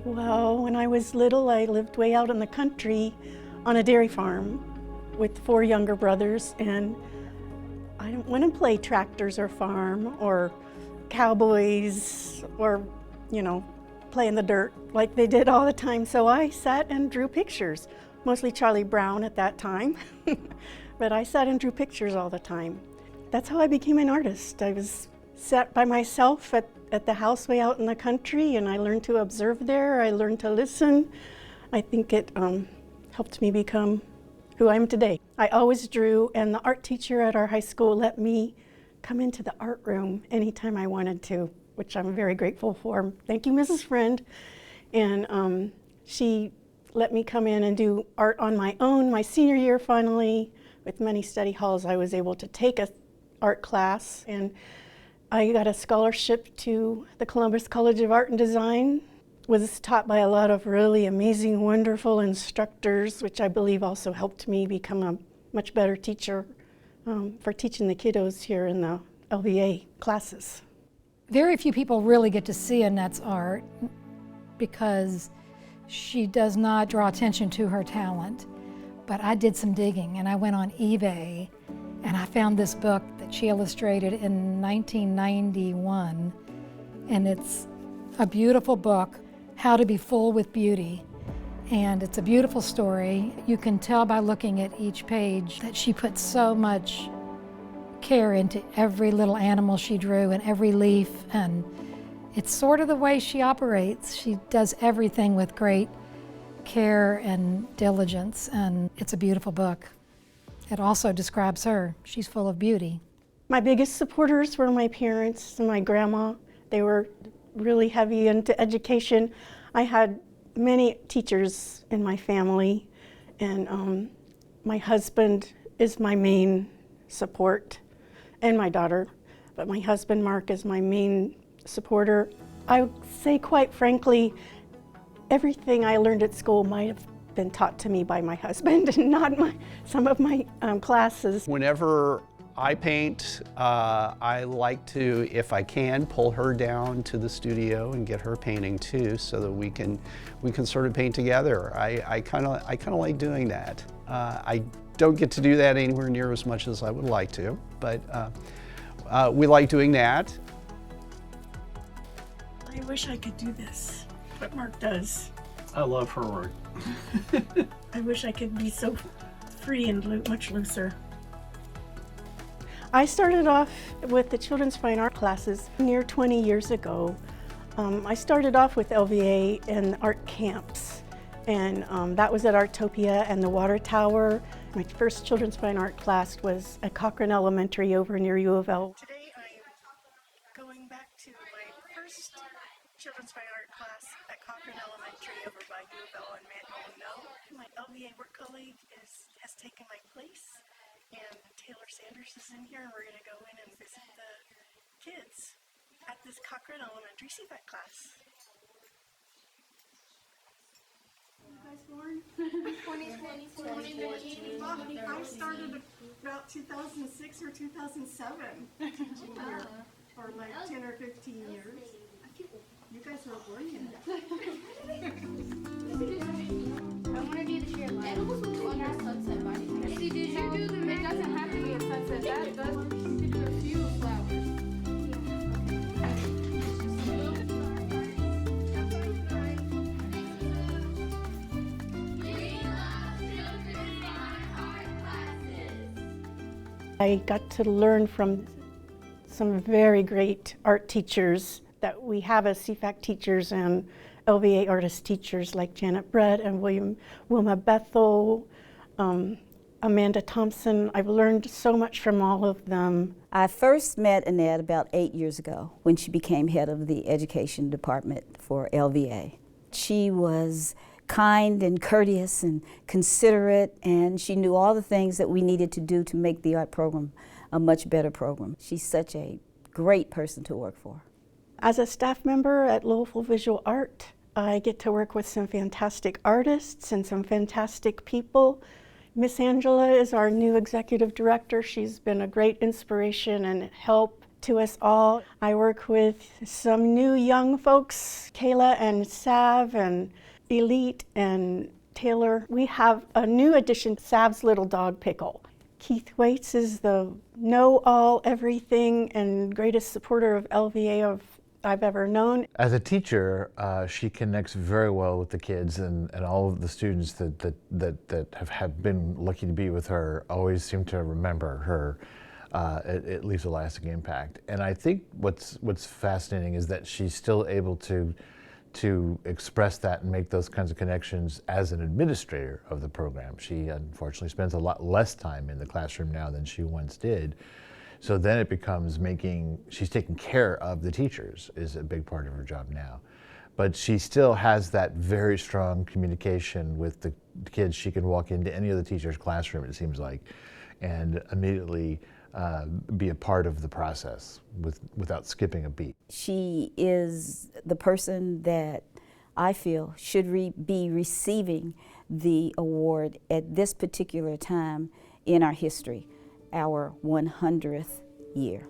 Well, when I was little, I lived way out in the country on a dairy farm with 4 younger brothers, and I didn't want to play tractors or farm or cowboys or, play in the dirt like they did all the time. So I sat and drew pictures, mostly Charlie Brown at that time, but I sat and drew pictures all the time. That's how I became an artist. I was sat by myself at the house way out in the country, and I learned to observe there. I learned to listen. I think it helped me become who I am today. I always drew, and the art teacher at our high school let me come into the art room anytime I wanted to, which I'm very grateful for. Thank you, Mrs. Friend. And she let me come in and do art on my own. My senior year, finally, with many study halls, I was able to take an art class, and I got a scholarship to the Columbus College of Art and Design. Was taught by a lot of really amazing, wonderful instructors, which I believe also helped me become a much better teacher for teaching the kiddos here in the LVA classes. Very few people really get to see Annette's art because she does not draw attention to her talent. But I did some digging, and I went on eBay, and I found this book that she illustrated in 1991, and it's a beautiful book, How to Be Full with Beauty. And it's a beautiful story. You can tell by looking at each page that she put so much care into every little animal she drew and every leaf, and it's sort of the way she operates. She does everything with great care and diligence, and it's a beautiful book. It also describes her. She's full of beauty. My biggest supporters were my parents and my grandma. They were really heavy into education. I had many teachers in my family, and my husband is my main support, and my daughter, but my husband, Mark, is my main supporter. I would say, quite frankly, everything I learned at school might have been taught to me by my husband and not some of my classes. Whenever I paint, I like to, if I can, pull her down to the studio and get her painting too, so that we can sort of paint together. I kind of like doing that. I don't get to do that anywhere near as much as I would like to, but we like doing that. I wish I could do this, what Mark does. I love her work. I wish I could be so free and much looser. I started off with the children's fine art classes near 20 years ago. I started off with LVA and art camps, and that was at Artopia and the Water Tower. My first children's fine art class was at Cochran Elementary over near U of L. Today I am going back to my first children's fine art class at Cochran Elementary over by U of L in Manhattan. My LVA work colleague has taken my place, and Taylor Sanders is in here, and we're going to go in and visit the kids at this Cochran Elementary CFAC class. You guys born? 2014. I started about 2006 or 2007 teaching here for like 10 or 15 years. You guys weren't born yet. I want to do the shared line. On our sunset body. Did you do the, it doesn't have to be a sunset. That does, you could do a few flowers. I got to learn from some very great art teachers that we have as CFAC teachers and LVA artist teachers like Janet Brett and Wilma Bethel, Amanda Thompson. I've learned so much from all of them. I first met Annette about 8 years ago when she became head of the education department for LVA. She was kind and courteous and considerate, and she knew all the things that we needed to do to make the art program a much better program. She's such a great person to work for. As a staff member at Louisville Visual Art, I get to work with some fantastic artists and some fantastic people. Miss Angela is our new executive director. She's been a great inspiration and help to us all. I work with some new young folks, Kayla and Sav and Elite and Taylor. We have a new addition, Sav's Little Dog Pickle. Keith Waits is the know-all everything and greatest supporter of LVA I've ever known. As a teacher, she connects very well with the kids, and all of the students that have been lucky to be with her always seem to remember her. It leaves a lasting impact. And I think what's fascinating is that she's still able to express that and make those kinds of connections as an administrator of the program. She unfortunately spends a lot less time in the classroom now than she once did. So then it becomes she's taking care of the teachers is a big part of her job now. But she still has that very strong communication with the kids. She can walk into any other teacher's classroom, it seems like, and immediately be a part of the process without skipping a beat. She is the person that I feel should be receiving the award at this particular time in our history, our 100th year.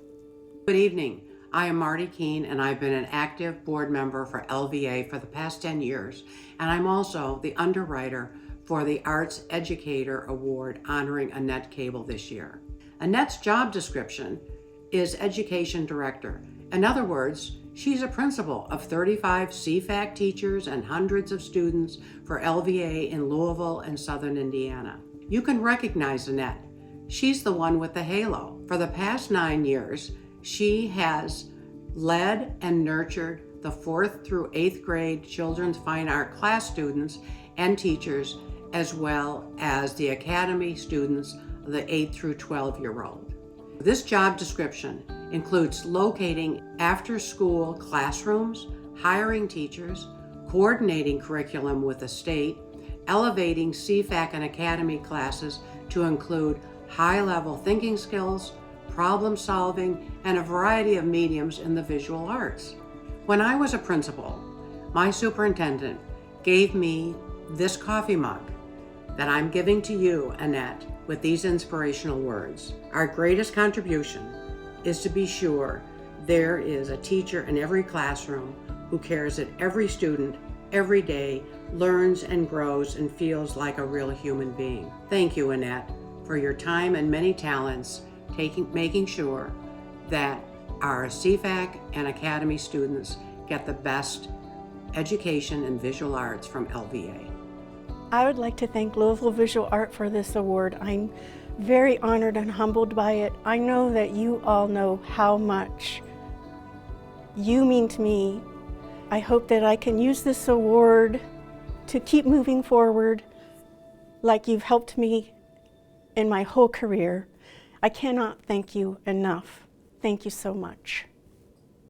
Good evening. I am Marty Keene, and I've been an active board member for LVA for the past 10 years, and I'm also the underwriter for the Arts Educator Award honoring Annette Cable this year. Annette's job description is Education Director. In other words, she's a principal of 35 CFAC teachers and hundreds of students for LVA in Louisville and Southern Indiana. You can recognize Annette. She's the one with the halo. For the past 9 years, she has led and nurtured the 4th through 8th grade children's fine art class students and teachers, as well as the academy students, the 8 through 12-year-old. This job description includes locating after-school classrooms, hiring teachers, coordinating curriculum with the state, elevating CFAC and academy classes to include high-level thinking skills, problem solving, and a variety of mediums in the visual arts. When I was a principal, my superintendent gave me this coffee mug that I'm giving to you, Annette, with these inspirational words. Our greatest contribution is to be sure there is a teacher in every classroom who cares that every student, every day, learns and grows and feels like a real human being. Thank you, Annette, for your time and many talents, making sure that our CFAC and Academy students get the best education in visual arts from LVA. I would like to thank Louisville Visual Art for this award. I'm very honored and humbled by it. I know that you all know how much you mean to me. I hope that I can use this award to keep moving forward like you've helped me in my whole career. I cannot thank you enough. Thank you so much.